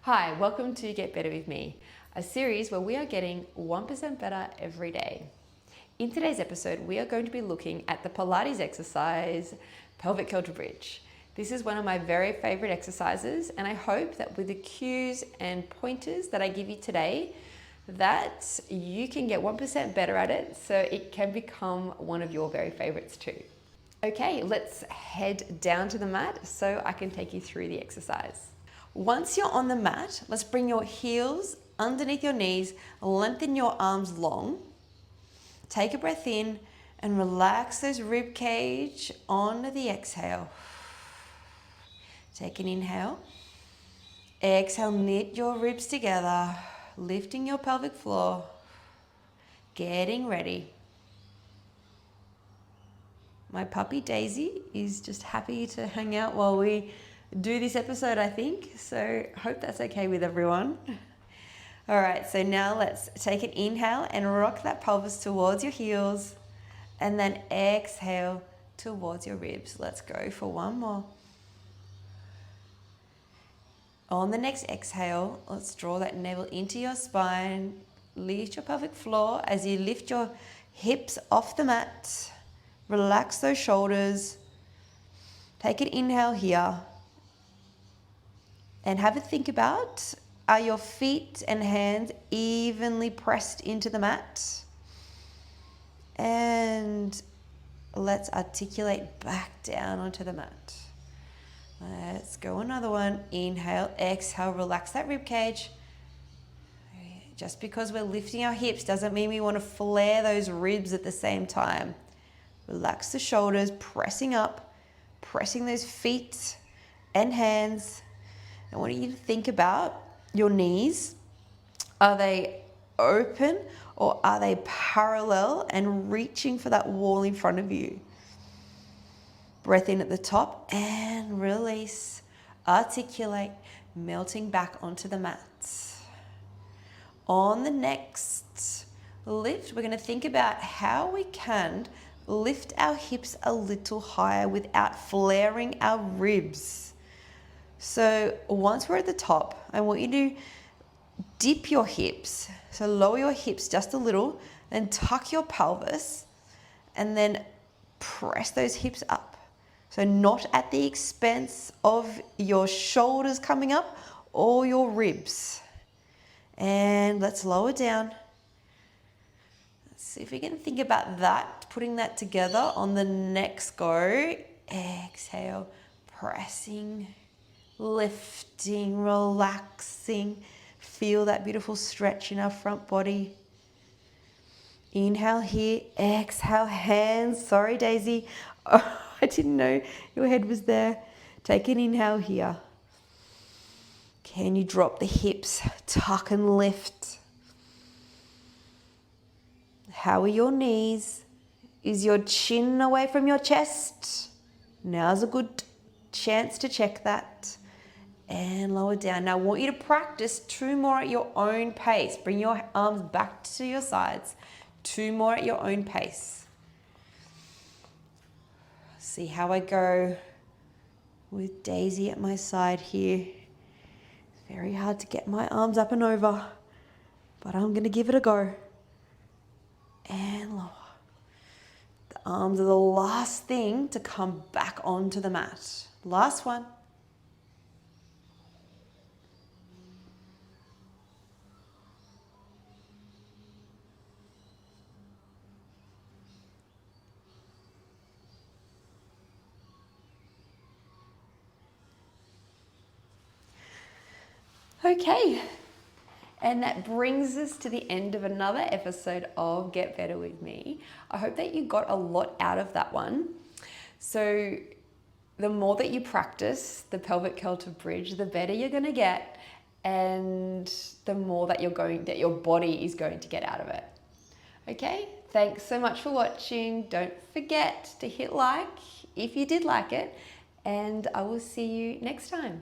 Hi, welcome to Get Better With Me, a series where we are getting 1% better every day. In today's episode, we are going to be looking at the Pilates exercise, Pelvic Curl to Bridge. This is one of my very favorite exercises, and I hope that with the cues and pointers that I give you today, that you can get 1% better at it so it can become one of your very favorites too. Okay, let's head down to the mat so I can take you through the exercise. Once you're on the mat, let's bring your heels underneath your knees, lengthen your arms long. Take a breath in and relax those rib cage on the exhale. Take an inhale. Exhale, knit your ribs together, lifting your pelvic floor, getting ready. My puppy Daisy is just happy to hang out while we do this episode, I think. So hope that's okay with everyone. All right, so now let's take an inhale and rock that pelvis towards your heels, and then exhale towards your ribs. Let's go for one more. On the next exhale, let's draw that navel into your spine. Lift your pelvic floor as you lift your hips off the mat. Relax those shoulders. Take an inhale here. And have a think about, are your feet and hands evenly pressed into the mat? And let's articulate back down onto the mat. Let's go another one. Inhale, exhale, relax that rib cage. Just because we're lifting our hips doesn't mean we want to flare those ribs at the same time. Relax the shoulders, pressing up, pressing those feet and hands. I want you to think about your knees. Are they open or are they parallel and reaching for that wall in front of you? Breath in at the top and release. Articulate, melting back onto the mat. On the next lift, we're going to think about how we can lift our hips a little higher without flaring our ribs. So once we're at the top, I want you to dip your hips. So lower your hips just a little, then tuck your pelvis, and then press those hips up. So not at the expense of your shoulders coming up or your ribs. And let's lower down. Let's see if we can think about that, putting that together on the next go. Exhale, pressing, lifting, relaxing. Feel that beautiful stretch in our front body. Inhale here, exhale, hands. Sorry, Daisy. Oh, I didn't know your head was there. Take an inhale here. Can you drop the hips, tuck and lift? How are your knees? Is your chin away from your chest? Now's a good chance to check that. And lower down. Now I want you to practice 2 more at your own pace. Bring your arms back to your sides. 2 more at your own pace. See how I go with Daisy at my side here. It's very hard to get my arms up and over, but I'm going to give it a go. And lower. The arms are the last thing to come back onto the mat. Last one. Okay, and that brings us to the end of another episode of Get Better With Me. I hope that you got a lot out of that one. So the more that you practice the pelvic curl to bridge, the better you're going to get, and the more that your body is going to get out of it. Okay, thanks so much for watching. Don't forget to hit like if you did like it, and I will see you next time.